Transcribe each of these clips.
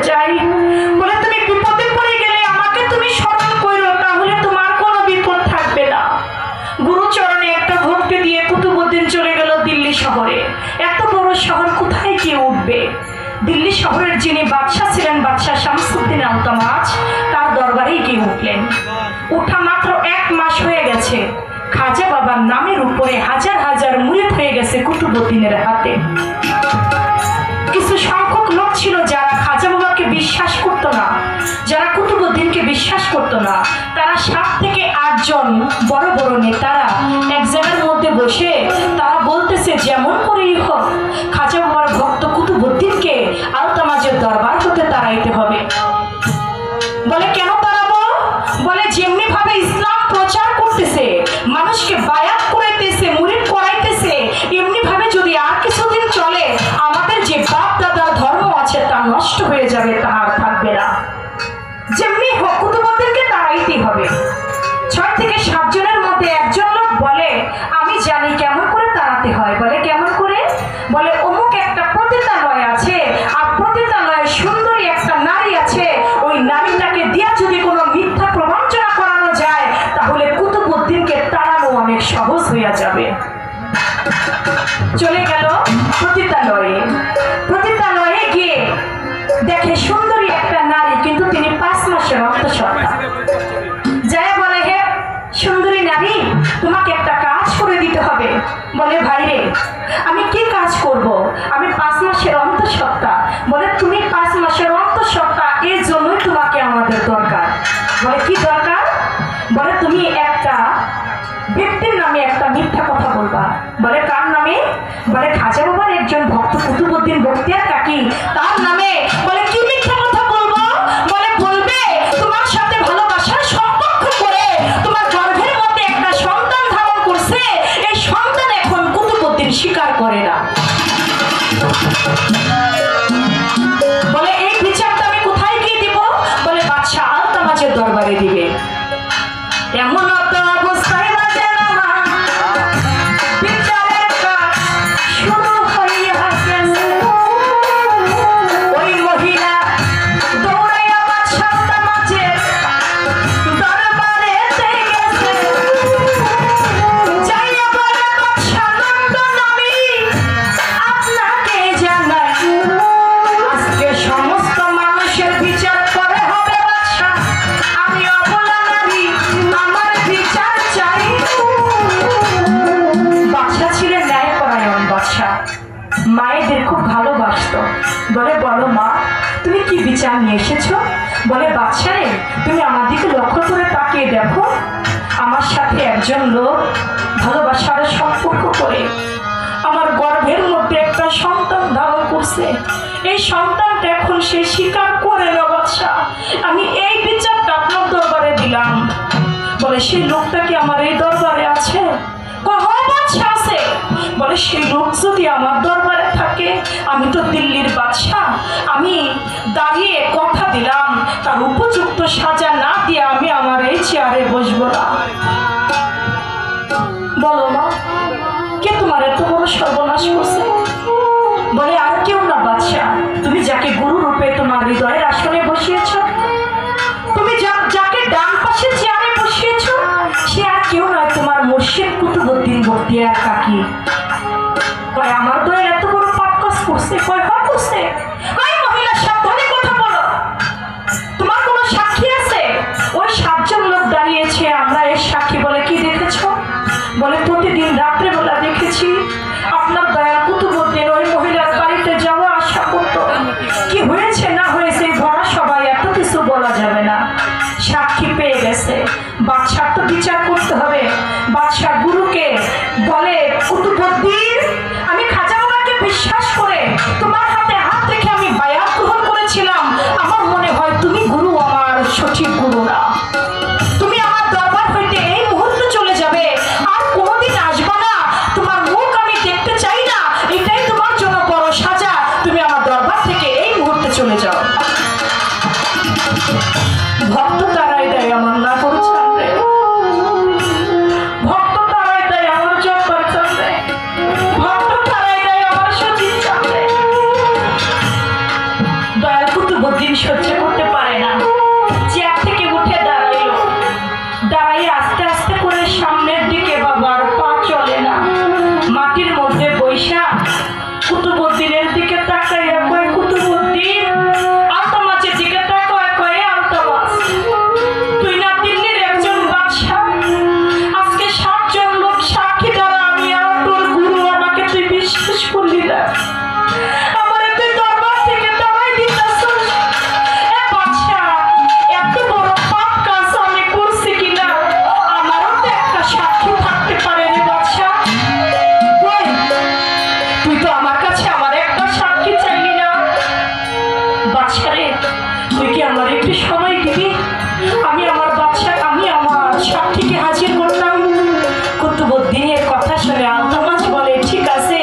যাই। বলে তুমি বিপদে পড়ে গেলে আমাকে তুমি স্মরণ করো, তাহলে তোমার কোনো বিপদ থাকবে না। গুরুচরণে একটা ভক্তি দিয়ে কুতুবউদ্দিন চলে গেল দিল্লি শহরে। এত বড় শহর কোথায় গিয়ে উঠবে? দিল্লি শহরের যিনি বাদশাহ ছিলেন, বাদশাহ শামসুদ্দিন আলতামাজ, তার দরবারেই গিয়ে উঠলেন। উঠা মাত্র 1 মাস হয়ে গেছে, খাজা বাবার নামের উপরে হাজার হাজার মুরিদ হয়ে গেছে কুতুবউদ্দিনের হাতে। কিছু সংখ্যক লোক ছিল যারা খাজা বাবাকে বিশ্বাস করত না, যারা কুতুবউদ্দিনকে বিশ্বাস করত না, তারা 7 থেকে 8 জন বড় বড় নেতারা এক জায়গার মধ্যে বসে তারা বলতেছে যেমন করেই হোক খাজা বাবার ভক্ত কুতুবউদ্দিনকে আলতামাজের দরবার হতে তাড়াইতে হবে। বলে কেন তাড়াবো? বলে যেমনি ভাবে ইসলাম প্রচার করতেছে, মানুষকে বায়াত করাইতেছে, মুরিদ করাইতেছে, এমনি ভাবে যদি আর কিছুদিন চলে আমাদের যে বাপ দাদার ধর্ম আছে তা নষ্ট হয়ে যাবে, তা আর থাকবে না। যেমনি হোক কুতুবউদ্দিনকে তাড়াইতেই হবে। 6 থেকে 7 জনের মধ্যে একজন লোক বলে আমি জানি কেমন করে তাড়াতে হয়। বলে কেমন করে? বলে অমুক একটা পতিতালয় আছে, আর পতিতালয়ে সুন্দরী একটা নারী আছে, ওই নারীটাকে দিয়ে যদি কোনো মিথ্যা প্রবঞ্চনা করানো যায় তাহলে কুতুবউদ্দিনকে তাড়ানো অনেক সহজ হয়ে যাবে। চলে গেল পতিতালয়ে। পতিতালয়ে গিয়ে দেখে সুন্দরী একটা নারী, কিন্তু তিনি 5 মাসের অন্তঃসত্ত্বা। যাই বলে হে সুন্দরী নারী, তোমাকে একটা কাজ করে দিতে হবে। বলে ভাই রে, আমি কি কাজ করব? আমি 5 মাসের অন্তঃসত্ত্বা। বলে তুমি 5 মাসের অন্তঃসত্ত্বা, এর জন্যই তোমাকে আমাদের দরকার। বলে কি দরকার? বলে তুমি একটা ব্যক্তির নামে একটা মিথ্যা কথা বলবা। বলে কার নামে? বলে খাজা বাবার একজন ভক্ত কুতুবউদ্দিন বখতিয়ার কাকি, তার নামে। বলে কি মিথ্যা কথা বলবো? বলে বলবে তোমার সাথে ভালোবাসার সম্পর্ক করে তোমার গর্ভের মধ্যে একটা সন্তান ধারণ করছে, এই সন্তান এখন কুতুবউদ্দিন স্বীকার করে না। বলে এই বিচারটা আমি কোথায় গিয়ে দিব? বলে বাদশাহ আলতামাজের দরবারে দিবে। এমন অবস্থায় মায়েদের খুব ভালোবাসত। বলে বলো মা, তুমি কি বিচার নিয়ে এসেছো? বলে বাদশা রে, তুমি আমার দিকে লক্ষ্য করে তাকিয়ে দেখো, আমার সাথে একজন লোক ভালোবাসার সম্পর্ক করে আমার গর্ভের মধ্যে একটা সন্তান ধারণ করছে, এই সন্তানটা এখন সে স্বীকার করে না বাদশা। আমি এই বিচারটা আপনার দরবারে দিলাম। বলে সেই লোকটা কি আমার এই দরবারে আছে? আছে। বলে সেই লোক যদি আমার দরবারে থাকে, আমি তো দিল্লির বাদশাহ, আমি দাঁড়িয়ে কথা দিলাম তার উপযুক্ত সাজা না দিয়ে আমি আমার এই চেয়ারে বসবো না। বলো মা, কে তোমার এত বড় সর্বনাশ করছে? বলে আর কেউ না বাদশাহ, তুমি যাকে গুরু রূপে তোমার হৃদয়ের আসনে বসিয়েছ, তুমি যাকে ডান পাশে চেয়ারে বসিয়েছ, সে আর কেউ নয় তোমার মুর্শিদ কুতুবউদ্দিন বখতিয়ার কাকি। কয় আমার দয়ের এত বড় পাপ কাজ করছে? কয় পাপ করছে? কয় মহিলা সাবধানে কথা বলো, তোমার কোনো সাক্ষী আছে? ওই 7 জন লোক দাঁড়িয়েছে, আমরা এর সাক্ষী। বলে কি দেখেছো? বলে প্রতিদিন রাত্রে বেলা দেখেছি আপনার দয়াল কুতুবউদ্দিন ওই মহিলার বাড়িতে যাওয়া আসা করতো। কি হয়েছে না হয়েছে ভরা সবাই এত কিছু বলা যাবে না, সাক্ষী পেয়ে গেছে। বাদশাহ তো বিচার করতে হবে। বাদশাহ গুরুকে বলে কুতুবউদ্দিন, আমি খাজা বাবাকে বিশ্বাস করে তোমার হাতে হাত রেখে আমি বায়াত গ্রহণ করেছিলাম, আমার মনে হয় তুমি গুরু আমার সঠিক গুরু না। তুমি আমার দরবার হইতে এই মুহূর্তে চলে যাবে, আর কোনোদিন আসবে না, তোমার মুখ আমি দেখতে চাই না, এটাই তোমার জন্য বড় সাজা। তুমি আমার দরবার থেকে এই মুহূর্তে চলে যাও। ভক্ত তারাই দেয় আমার না করছেন রে, ভক্ত তারাই দেয় আমার জব্বার চাঁদে, ভক্ত তারাই দেয় আমার সচিব চাঁদে। দয়াল কুতুবউদ্দিন কুতুবউদ্দিন সহ্য করতে পারে না, চেয়ার থেকে উঠে দাঁড়াইলো। দাঁড়াই আস্তে আস্তে করে সামনের দিকে, বাবার পা চলে না, মাটির মধ্যে বৈশা কুতুবউদ্দিনের দিকে তাকাইয়া কয়, কুতুবউদ্দিন, আলতামাজের দিকে তাকায় কয়, আলতামাজ, তুই না দিল্লির একজন বাদশাহ, আজকে 60 জন লোক সাক্ষী দ্বারা আমি আর তোর গুরু আমাকে তুই বিশ্বাস করলি না, আমার তুই দরবার থেকে দাঁড়াই দিতেছিস। বাদশাহ, এত বড় পাপ কাজ আমি করছি কিনা আমারও তো একটা সাক্ষী থাকতে পারে রে বাদশাহ। তুই তো আমার কাছে আমার একটা সাক্ষী চাইলি না। বাদশাহ রে, তুই কি আমার একটু সময় দিবি? আমি আমার বাদশাহ, আমি আমার সাক্ষীকে হাজির করতাম। কুতুবউদ্দিনের কথা শুনে আলতামাজ বলে, ঠিক আছে,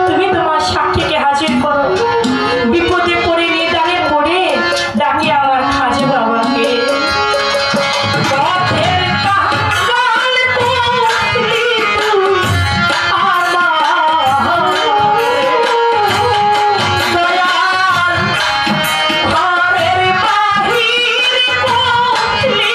তুমি তোমার সাক্ষীকে হাজির করো। বিপদে পড়ে নিদানে পড়ে ডাকি আমার খাজা বাবাকে। পথের কাঙ্গাল করলি তুই আমার, দয়াল ঘরের বাহির করলি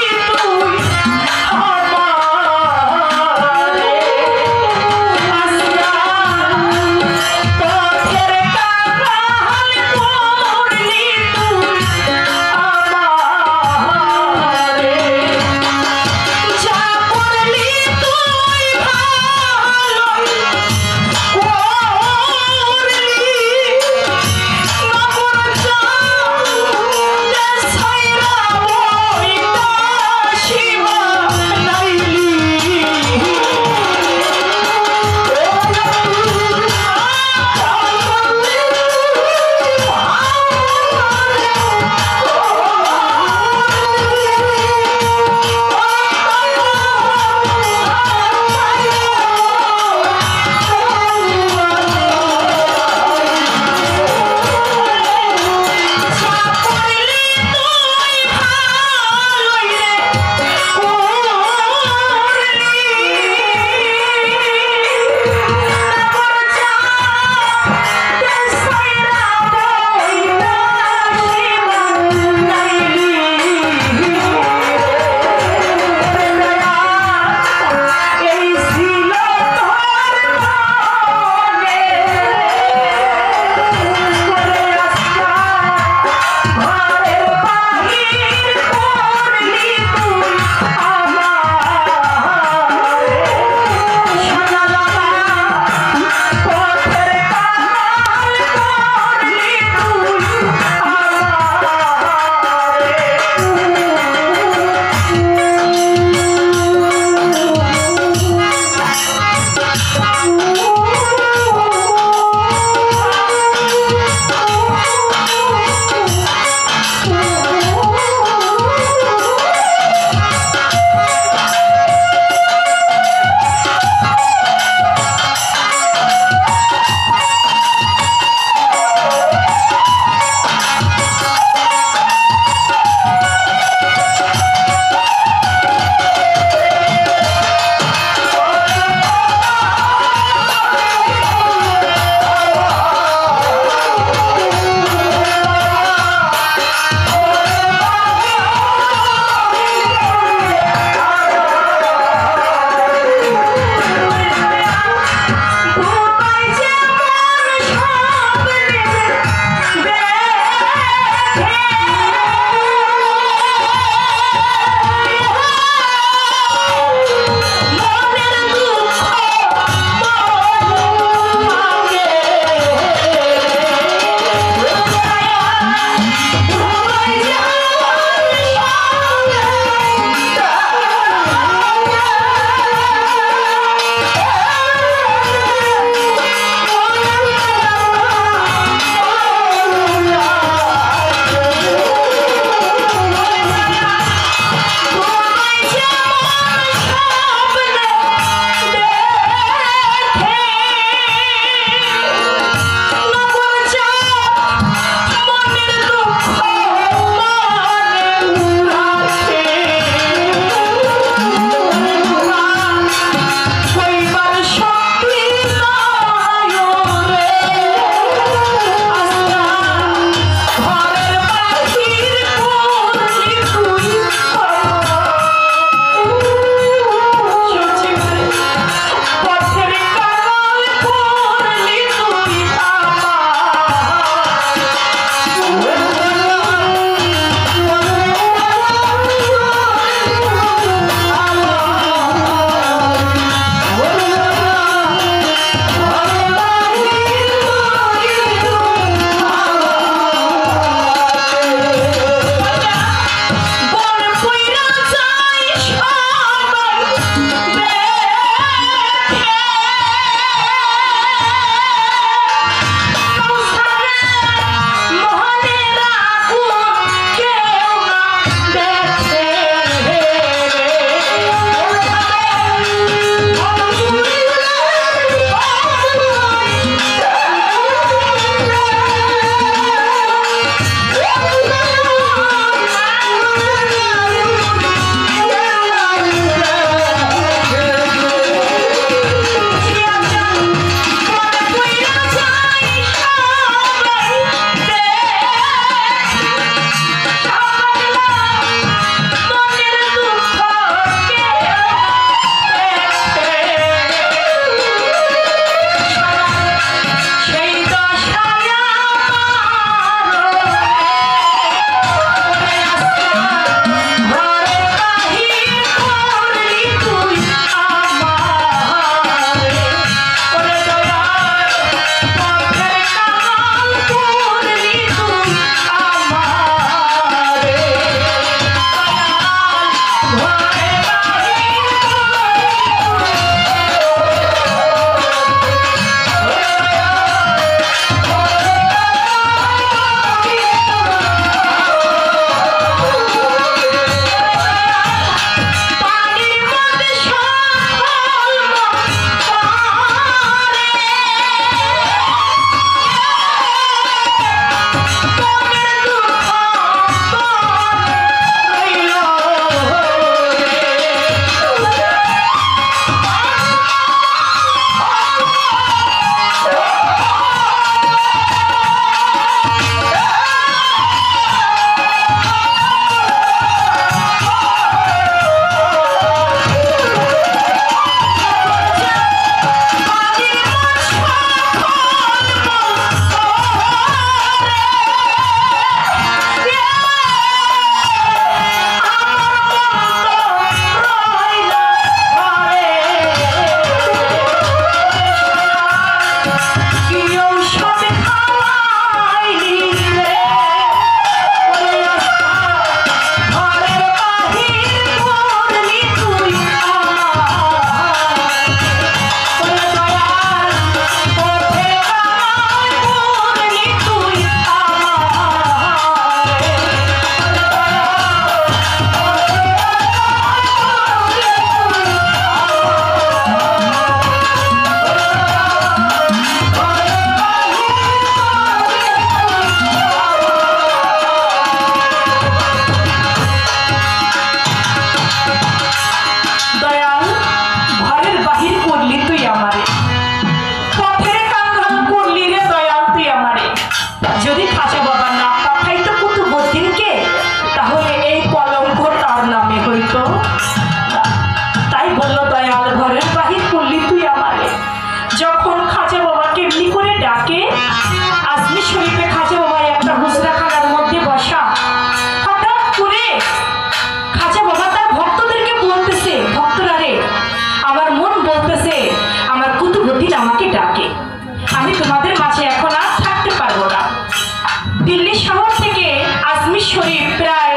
দিল্লি শহর থেকে আজমির শরীফ প্রায়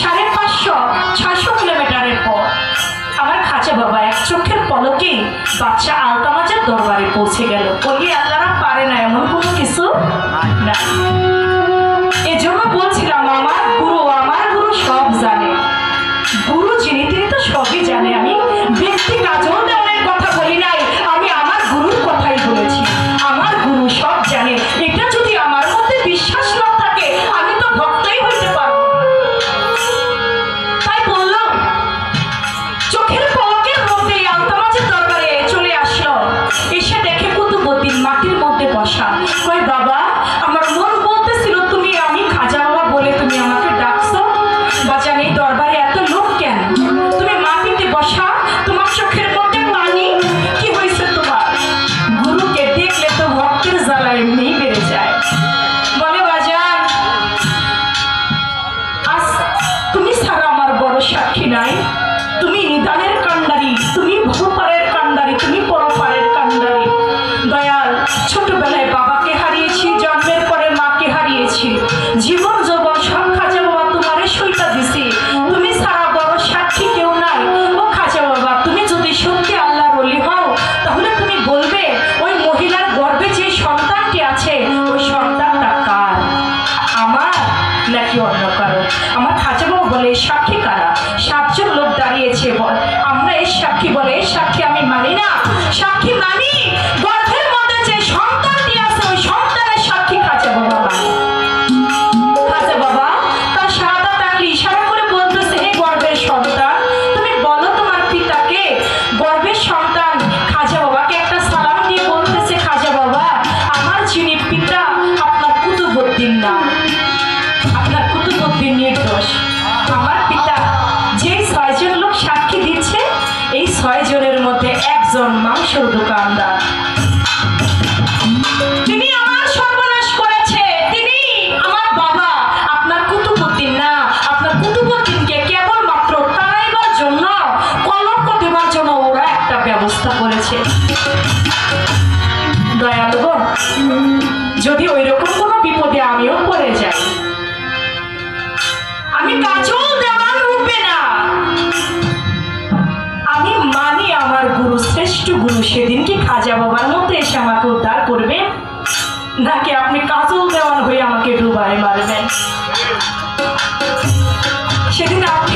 550-600 কিলোমিটারের পর আমার খাজা বাবা এক চোখের পলকেই বাদশাহ আলতামাজের দরবারে পৌঁছে গেল। বলি আল্লাহরা পারে না এমন কোনো কিছু না। এজন্য বলছিলাম আমার গুরু সব জানে। গুরু যিনি তিনি তো সবই জানে। আমি ব্যক্তি কাজল দেওয়ানের কথা বলি নাই, আমি আমার গুরুর কথাই বলেছি। আমার গুরু সব জানে। এটা যদি আমার মধ্যে বিশ্বাস না থাকে আমি তো ভক্তই হইতে পারবো না। তাই বললাম চোখের পলকের মধ্যে আলতামাজের দরবারে চলে আসলো। এসে দেখে কুতুবউদ্দিন মাটির মধ্যে বসা। কয় বাবা, আমার মন বলতেছিল তুমি আমি খাজা বাবা বলে তুমি আমাকে ডাকছো। বাজান এই দরবারে এত লোক কেন? তুমি মাটিতে বসা, তোমার চোখের মধ্যে পানি, কি হয়েছে তোমার? গুরুকে দেখলে তো ভক্তের জ্বালা এমনি বেড়ে যায়। বলে বাজান আজ তুমি ছাড়া আমার বড় সাক্ষী নাই। তুমি নিদানের কান্ডারি, তুমি বহুপারের কান্ডারি, তুমি পরপারের কান্ডারি। দয়াল, ছোটবেলায় বাবাকে হারিয়েছি, জন্মের পরে মাকে হারিয়েছি, জীবন যৌবন সব খাজা বাবা তোমারে সইটা দিছি। তুমি ছাড়া বড় সাক্ষী কেউ নাই। ও খাজা বাবা, তুমি যদি সত্যি আল্লাহর ওলি হও তাহলে তুমি বলবে ওই মহিলার গর্ভে যে সন্তানটি আছে ওই সন্তানটা কার, আমার নাকি অন্য কারো? আমার খাজা বাবা বলে সাক্ষী কারা? 7 জন লোক দাঁড়িয়েছে। বল আমরা এই সাক্ষী, বলে এই সাক্ষী আমি মানি না। সাক্ষী মানি, গর্ভের মধ্যে যে সন্তানটি আছে ওই সন্তানের সাক্ষী খাজা বাবা মানে। খাজা বাবা তার শাহাদাত আঙ্গুল ইশারা করে বলতেছে, হে গর্ভের সন্তান, তুমি বলো তোমার পিতাকে। গর্ভের সন্তান খাজা বাবাকে একটা সালাম দিয়ে বলতেছে, খাজা বাবা আমার যিনি পিতা আপনার কুতুবউদ্দিন না, আপনার কুতুবউদ্দিন নির্দোষ। আমার পিতা যে 6 জন লোক সাক্ষী দিচ্ছে এই 6 জনের মধ্যে একজন মাংসের দোকানদার। তিনি আমার সর্বনাশ করেছে। তিনি আমার বাবা, আপনার কুতুবউদ্দিন না। আপনার কুতুবউদ্দিনকে কেবলমাত্র তাড়াইবার জন্য, কলঙ্ক দেওয়ার জন্য ওরা একটা ব্যবস্থা করেছে। দয়ালুগণ, যদি ওই রকম কোনো বিপদে আমিও পড়ে যাই, আমি কাজল দেওয়ান রূপে না, আমি মানি আমার গুরু শ্রেষ্ঠ গুরু। সেদিন কি খাজা বাবার মতো এসে আমাকে উদ্ধার করবেন, নাকি আপনি কাজল দেওয়ান হয়ে আমাকে ডুবায় মারবেন? সেদিন আপনি